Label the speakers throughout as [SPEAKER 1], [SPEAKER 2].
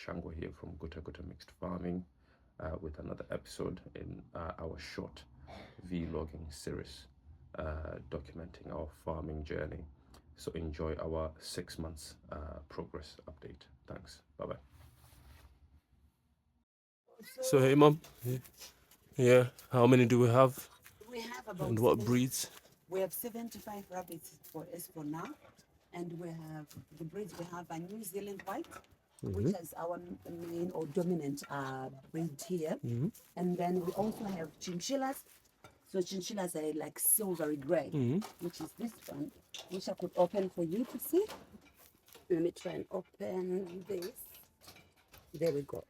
[SPEAKER 1] Shango here from Guta-Guta Mixed Farming with another episode in our short vlogging series documenting our farming journey. So enjoy our 6 months progress update. Thanks. Bye-bye. So hey mom, yeah, how many do we have?
[SPEAKER 2] We have about
[SPEAKER 1] And what breeds?
[SPEAKER 2] We have 75 rabbits for now, and we have the breeds. We have a New Zealand white, which is our main or dominant breed here, and then we also have chinchillas. So chinchillas are like silvery gray, which is this one, which I could open for you to see. Let me try and open this. There we go.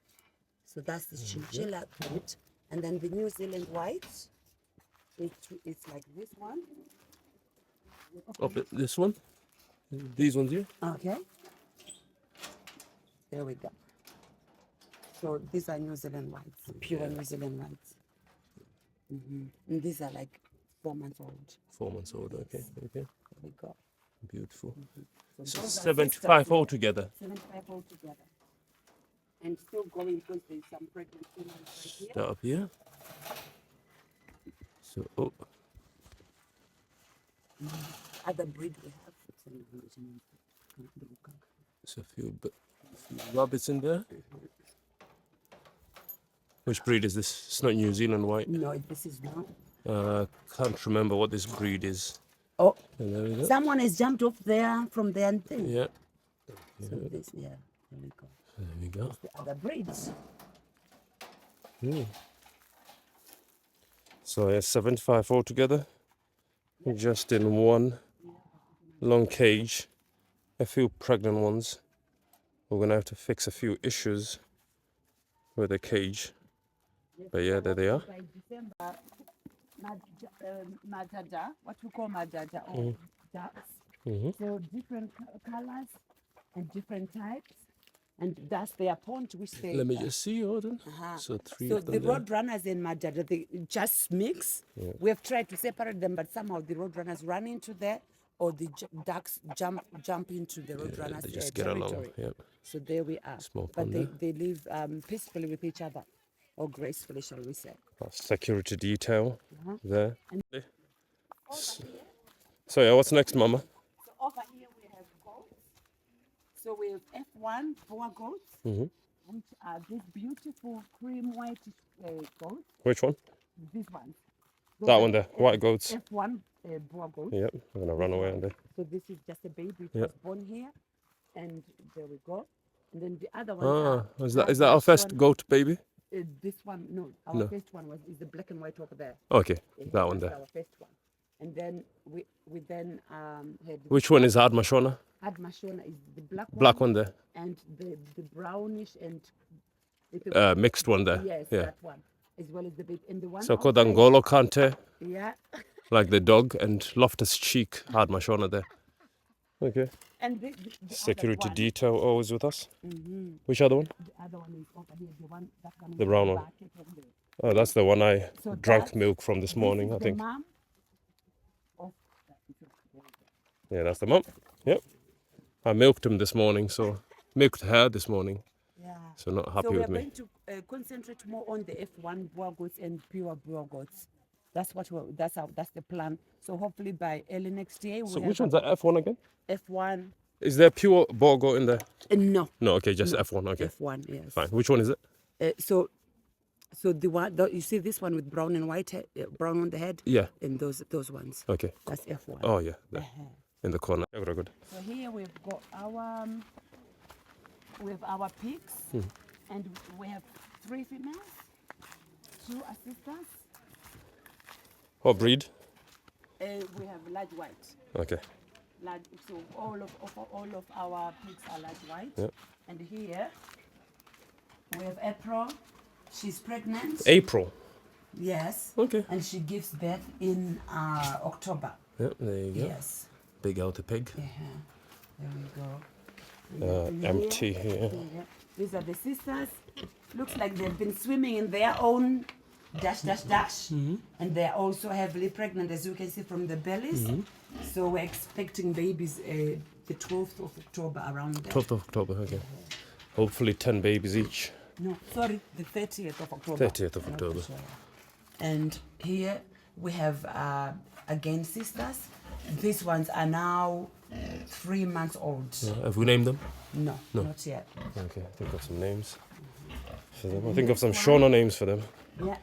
[SPEAKER 2] So that's the chinchilla breed, and then the New Zealand white. It's like this one.
[SPEAKER 1] Open this one? These ones here?
[SPEAKER 2] Okay. There we go. So these are New Zealand whites, pure New Zealand whites. And these are like 4 months old.
[SPEAKER 1] 4 months old, okay, okay.
[SPEAKER 2] There we go.
[SPEAKER 1] Beautiful.
[SPEAKER 2] So
[SPEAKER 1] So
[SPEAKER 2] those are
[SPEAKER 1] 75
[SPEAKER 2] sisters,
[SPEAKER 1] altogether.
[SPEAKER 2] 75 altogether. And still going because there's some pregnant females right here.
[SPEAKER 1] Start up here. So, oh,
[SPEAKER 2] Other breed we have.
[SPEAKER 1] there's a few rabbits in there. Which breed is this? It's not New Zealand white.
[SPEAKER 2] No, this is not.
[SPEAKER 1] Can't remember what this breed is.
[SPEAKER 2] Oh,
[SPEAKER 1] And there we go.
[SPEAKER 2] someone has jumped off there from there and thing.
[SPEAKER 1] Yeah,
[SPEAKER 2] So this, there we go.
[SPEAKER 1] there we go.
[SPEAKER 2] The other breeds.
[SPEAKER 1] So yeah, 75 altogether. Just in one long cage. A few pregnant ones. We're gonna have to fix a few issues with the cage. But yeah, there they are.
[SPEAKER 2] By December, madada, what we call madada or ducks. So different colors and different types, and that's their pond which they.
[SPEAKER 1] Let me just see, hold on. So three
[SPEAKER 2] So
[SPEAKER 1] of
[SPEAKER 2] the
[SPEAKER 1] them there.
[SPEAKER 2] road runners and madada, they just mix. We have tried to separate them, but somehow the road runners run into there, or the ducks jump into the road runners'
[SPEAKER 1] They just get along.
[SPEAKER 2] territory.
[SPEAKER 1] Yep.
[SPEAKER 2] So there we are.
[SPEAKER 1] Small
[SPEAKER 2] But
[SPEAKER 1] pond
[SPEAKER 2] they live peacefully with each other, or gracefully, shall we say.
[SPEAKER 1] Security detail there.
[SPEAKER 2] And-
[SPEAKER 1] So yeah, what's next, Mama?
[SPEAKER 2] So over here we have goats. So we have F1 boer goats, which are these beautiful cream white goats.
[SPEAKER 1] Which one?
[SPEAKER 2] These ones.
[SPEAKER 1] That one there, white goats.
[SPEAKER 2] F1 boer goats.
[SPEAKER 1] Yep, I'm gonna run away on there.
[SPEAKER 2] So this is just a baby. It
[SPEAKER 1] Yeah.
[SPEAKER 2] was born here, and there we go. And then the other one.
[SPEAKER 1] Ah, is that our first goat baby?
[SPEAKER 2] This one, no. Our
[SPEAKER 1] No.
[SPEAKER 2] first one is the black and white over there.
[SPEAKER 1] Okay,
[SPEAKER 2] Yeah,
[SPEAKER 1] that one
[SPEAKER 2] that's
[SPEAKER 1] there.
[SPEAKER 2] Our first one. And then we then had
[SPEAKER 1] Which one is Hard Mashona?
[SPEAKER 2] Admashona is the black one.
[SPEAKER 1] Black one there.
[SPEAKER 2] And the brownish and
[SPEAKER 1] Mixed one there.
[SPEAKER 2] yes,
[SPEAKER 1] Yeah.
[SPEAKER 2] that one, as well as the baby. And the one
[SPEAKER 1] So called
[SPEAKER 2] outside-
[SPEAKER 1] Angolo Kante,
[SPEAKER 2] Yeah.
[SPEAKER 1] like the dog, and Loftus Cheek Hard Mashona there. Okay.
[SPEAKER 2] And the
[SPEAKER 1] Security
[SPEAKER 2] other one,
[SPEAKER 1] detail always with us. Which other one?
[SPEAKER 2] the other one is over here, the one that comes
[SPEAKER 1] The brown one.
[SPEAKER 2] bucket over there.
[SPEAKER 1] Oh, that's the one I
[SPEAKER 2] So
[SPEAKER 1] drank
[SPEAKER 2] that's-
[SPEAKER 1] milk from this morning,
[SPEAKER 2] This
[SPEAKER 1] I
[SPEAKER 2] is
[SPEAKER 1] think.
[SPEAKER 2] the mom of
[SPEAKER 1] Yeah, that's the mum. Yep. I milked him this morning, so milked her this morning.
[SPEAKER 2] yeah.
[SPEAKER 1] So not happy
[SPEAKER 2] So we are
[SPEAKER 1] with me.
[SPEAKER 2] going to concentrate more on the F1 boer goats and pure boer goats. That's that's the plan. So hopefully by early next year
[SPEAKER 1] So
[SPEAKER 2] we'll
[SPEAKER 1] which
[SPEAKER 2] have
[SPEAKER 1] one's that F1 again?
[SPEAKER 2] F1.
[SPEAKER 1] Is there pure Borgo in there?
[SPEAKER 2] No,
[SPEAKER 1] No, okay, just F1. Okay,
[SPEAKER 2] F1. Yes.
[SPEAKER 1] fine. Which one is it?
[SPEAKER 2] So the one you see this one with brown and white brown on the head.
[SPEAKER 1] Yeah.
[SPEAKER 2] And those ones.
[SPEAKER 1] Okay.
[SPEAKER 2] That's F1.
[SPEAKER 1] Oh yeah, there
[SPEAKER 2] Uh-huh.
[SPEAKER 1] in the corner. Yeah, good, good.
[SPEAKER 2] So here we've got our pigs, and we have 3 females, 2 assistants.
[SPEAKER 1] What breed?
[SPEAKER 2] We have large white.
[SPEAKER 1] Okay.
[SPEAKER 2] So all of our pigs are large white.
[SPEAKER 1] Yep.
[SPEAKER 2] And here we have April. She's pregnant.
[SPEAKER 1] April.
[SPEAKER 2] Yes.
[SPEAKER 1] Okay.
[SPEAKER 2] And she gives birth in October.
[SPEAKER 1] Yep, there you go.
[SPEAKER 2] Yes.
[SPEAKER 1] Big healthy pig.
[SPEAKER 2] There we go. And
[SPEAKER 1] Empty here.
[SPEAKER 2] yeah. These are the sisters. Looks like they've been swimming in their own dash. And they're also heavily pregnant, as you can see from the bellies. So we're expecting babies the 12th of October around there.
[SPEAKER 1] 12th of October, okay. Hopefully 10 babies each.
[SPEAKER 2] No, sorry, the 30th of October.
[SPEAKER 1] 30th of October.
[SPEAKER 2] And here we have again sisters. These ones are now 3 months old.
[SPEAKER 1] Have we named them?
[SPEAKER 2] No, not yet.
[SPEAKER 1] Okay, I think of some names for them. I think of some Shona names for them.
[SPEAKER 2] Yeah,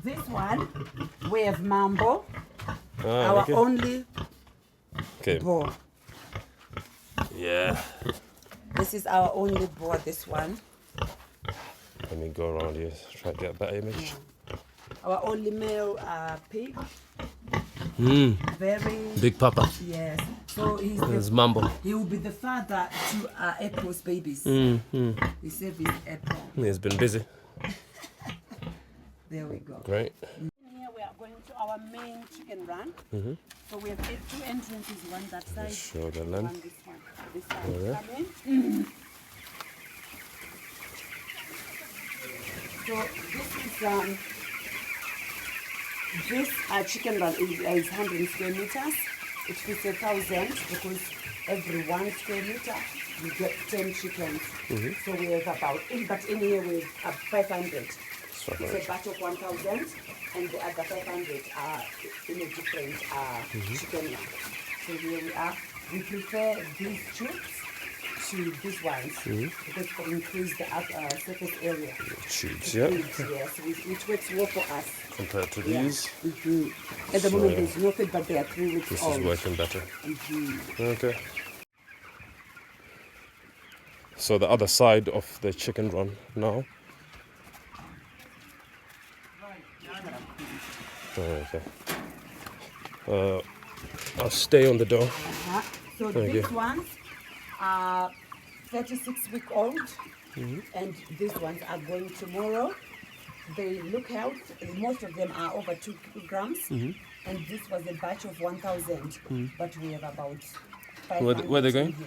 [SPEAKER 2] this one we have Mambo,
[SPEAKER 1] Ah,
[SPEAKER 2] our
[SPEAKER 1] okay.
[SPEAKER 2] only
[SPEAKER 1] Okay.
[SPEAKER 2] boar.
[SPEAKER 1] Yeah.
[SPEAKER 2] This is our only boar. This one.
[SPEAKER 1] Let me go around here, try to get a better image.
[SPEAKER 2] Our only male pig. Very
[SPEAKER 1] Big Papa.
[SPEAKER 2] yes. So
[SPEAKER 1] There's Mambo.
[SPEAKER 2] he will be the father to April's babies.
[SPEAKER 1] Mm.
[SPEAKER 2] We save his April.
[SPEAKER 1] He's been busy.
[SPEAKER 2] There we go.
[SPEAKER 1] Great.
[SPEAKER 2] Here we are going to our main chicken run. So we have 2 entrances, one that side,
[SPEAKER 1] Show the
[SPEAKER 2] one
[SPEAKER 1] length.
[SPEAKER 2] this one. This side.
[SPEAKER 1] Yeah.
[SPEAKER 2] Come in. So this chicken run is 100 square meters. It fits 1,000 because every 1 square meter you get 10 chickens. So we have about, but in here we have 500.
[SPEAKER 1] So
[SPEAKER 2] It's a batch of 1,000 and the other 500 are in a different chicken run. So here we are. We prefer these tubes to these ones because it increase the surface area.
[SPEAKER 1] Tubes, yeah.
[SPEAKER 2] Yes, which works well for us.
[SPEAKER 1] Compared to these,
[SPEAKER 2] At the moment, there's no feed, but they are 3 weeks
[SPEAKER 1] this
[SPEAKER 2] old.
[SPEAKER 1] is working better. Okay. So the other side of the chicken run now. Okay. I'll stay on the door.
[SPEAKER 2] So
[SPEAKER 1] Thank
[SPEAKER 2] these
[SPEAKER 1] you.
[SPEAKER 2] ones are 36-week-old, and these ones are going tomorrow. They look healthy. Most of them are over 2 kilograms, and this was a batch of 1,000. But we have about 500.
[SPEAKER 1] Where are they going?
[SPEAKER 2] in here.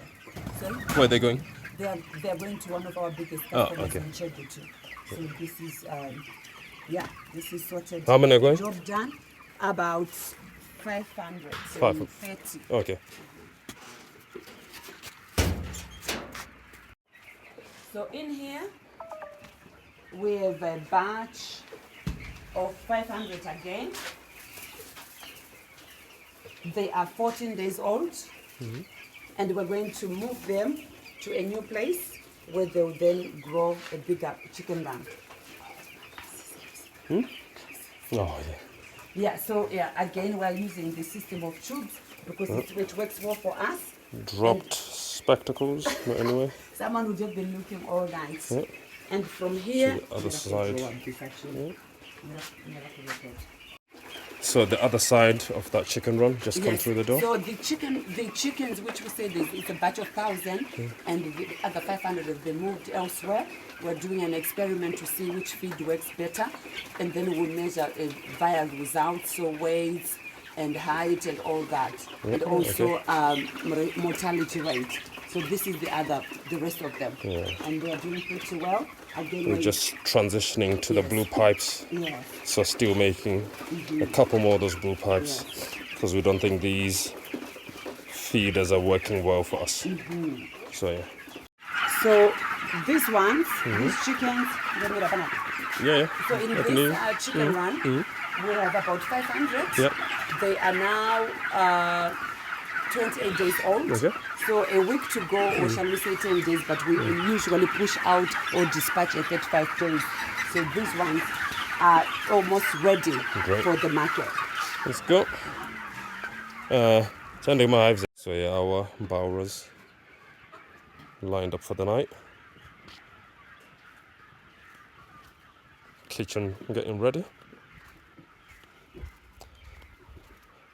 [SPEAKER 2] Sorry?
[SPEAKER 1] Where are they going?
[SPEAKER 2] They are going to one of our biggest
[SPEAKER 1] Oh,
[SPEAKER 2] customers
[SPEAKER 1] okay.
[SPEAKER 2] in Guta-Guta. So this is this is sorted.
[SPEAKER 1] How many are going?
[SPEAKER 2] Job done. About 500.
[SPEAKER 1] 500. Okay.
[SPEAKER 2] So in here we have a batch of 500 again. They are 14 days old, and we're going to move them to a new place where they'll then grow a bigger chicken run.
[SPEAKER 1] Oh, yeah.
[SPEAKER 2] Yeah, so again we're using the system of tubes because it works well for us.
[SPEAKER 1] Dropped spectacles, but anyway.
[SPEAKER 2] Someone would have been looking all night.
[SPEAKER 1] Yeah.
[SPEAKER 2] And from here,
[SPEAKER 1] To the other side.
[SPEAKER 2] Yeah.
[SPEAKER 1] So the other side of that chicken run, just come
[SPEAKER 2] Yes.
[SPEAKER 1] through the door.
[SPEAKER 2] So the chickens which we said is a batch of 1,000, and the other 500 have been moved elsewhere. We're doing an experiment to see which feed works better, and then we'll measure via results, so weights and height and all that, and also mortality rate. So this is the rest of them, and they are doing pretty well. Again,
[SPEAKER 1] We're just transitioning to the blue pipes.
[SPEAKER 2] yes.
[SPEAKER 1] So still making a couple more of those blue pipes because we don't think these feeders are working well for us. So yeah.
[SPEAKER 2] So these ones, these chickens,
[SPEAKER 1] Yeah.
[SPEAKER 2] so in
[SPEAKER 1] I can
[SPEAKER 2] this
[SPEAKER 1] hear you.
[SPEAKER 2] chicken run, we have about 500.
[SPEAKER 1] Yep.
[SPEAKER 2] They are now 28 days old.
[SPEAKER 1] Okay.
[SPEAKER 2] So a week to go, or shall we say 10 days, but we usually push out or dispatch at 35 days. So these ones are almost ready for the market.
[SPEAKER 1] Let's go. Sending my hives. So yeah, our bowers lined up for the night. Kitchen getting ready.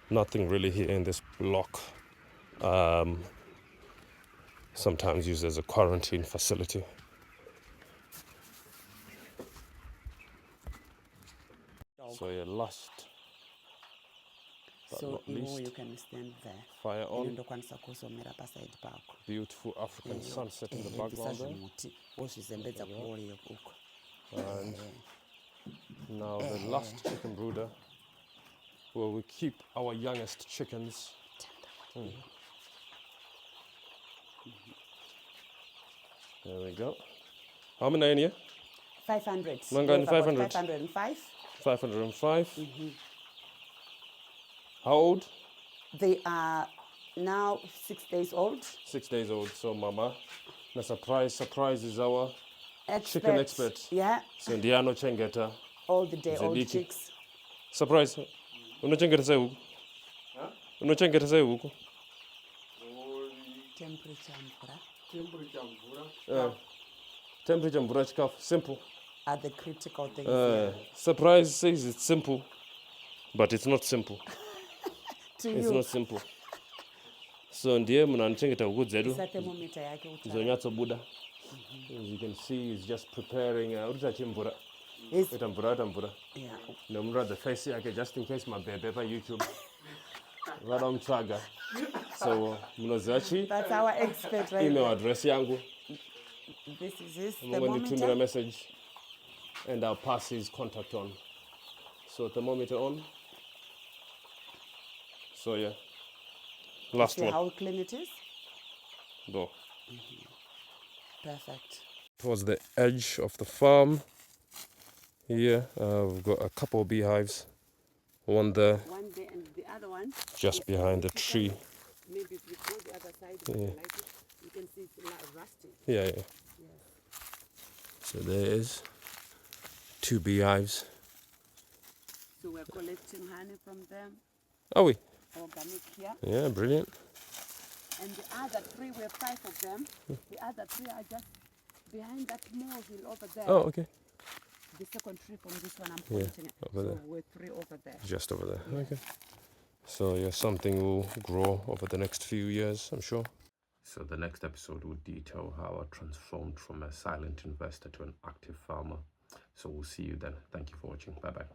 [SPEAKER 1] Nothing really here in this block. Sometimes used as a quarantine facility. So yeah, last but
[SPEAKER 2] So
[SPEAKER 1] not least,
[SPEAKER 2] you can stand there.
[SPEAKER 1] fire on.
[SPEAKER 2] Ndokwanisa kusomera paside pako.
[SPEAKER 1] Beautiful African sunset in the background there. And now the last chicken brooder, where we keep our youngest chickens. There we go. How many are in here?
[SPEAKER 2] 500.
[SPEAKER 1] Mangani,
[SPEAKER 2] We have about
[SPEAKER 1] 500.
[SPEAKER 2] 505.
[SPEAKER 1] 505. How old?
[SPEAKER 2] They are now 6 days old.
[SPEAKER 1] 6 days old. So mama, na surprise is our chicken expert.
[SPEAKER 2] Yeah,
[SPEAKER 1] So ndiano chengeta.
[SPEAKER 2] all the day old
[SPEAKER 1] Zediki.
[SPEAKER 2] chicks.
[SPEAKER 1] Surprise. Unachengeta sai huku? Unachengeta sai huku? Temperature mvura chikafu. Simple.
[SPEAKER 2] Are the critical things.
[SPEAKER 1] Surprise says it's simple, but it's not simple.
[SPEAKER 2] To
[SPEAKER 1] It's
[SPEAKER 2] you.
[SPEAKER 1] not simple. So ndiye munanichengeta huku zedu.
[SPEAKER 2] Isa thermometer yake utsala.
[SPEAKER 1] Zonyatso buda. As you can see, he's just preparing. Urichachimvura.
[SPEAKER 2] Yes.
[SPEAKER 1] Itamvura.
[SPEAKER 2] Yeah.
[SPEAKER 1] Nomura the face yake just in case my baby pa YouTube. Vadomtsvaga. So munozivachi.
[SPEAKER 2] That's our expert right
[SPEAKER 1] Email
[SPEAKER 2] there.
[SPEAKER 1] address yangu.
[SPEAKER 2] This is his
[SPEAKER 1] Thermometer
[SPEAKER 2] thermometer.
[SPEAKER 1] message, and I'll pass his contact on. So thermometer on. So yeah, last
[SPEAKER 2] See
[SPEAKER 1] one.
[SPEAKER 2] how clean it is?
[SPEAKER 1] Go.
[SPEAKER 2] Perfect.
[SPEAKER 1] Towards the edge of the farm. Here we've got a couple of beehives. One there,
[SPEAKER 2] One day and the other one.
[SPEAKER 1] just behind the tree.
[SPEAKER 2] Maybe if you go the other side, you can light it, you can see it's rusty.
[SPEAKER 1] Yeah.
[SPEAKER 2] Yes.
[SPEAKER 1] So there is 2 beehives.
[SPEAKER 2] So we're collecting honey from them,
[SPEAKER 1] Are we?
[SPEAKER 2] organic here.
[SPEAKER 1] Yeah, brilliant.
[SPEAKER 2] And the other 3, we have 5 of them. The other 3 are just behind that molehill over there.
[SPEAKER 1] Oh, okay.
[SPEAKER 2] The second tree from this one I'm pointing at.
[SPEAKER 1] over there.
[SPEAKER 2] So we're 3 over there.
[SPEAKER 1] Just over there. Okay. So yeah, something will grow over the next few years, I'm sure. So the next episode will detail how I transformed from a silent investor to an active farmer. So we'll see you then. Thank you for watching. Bye-bye.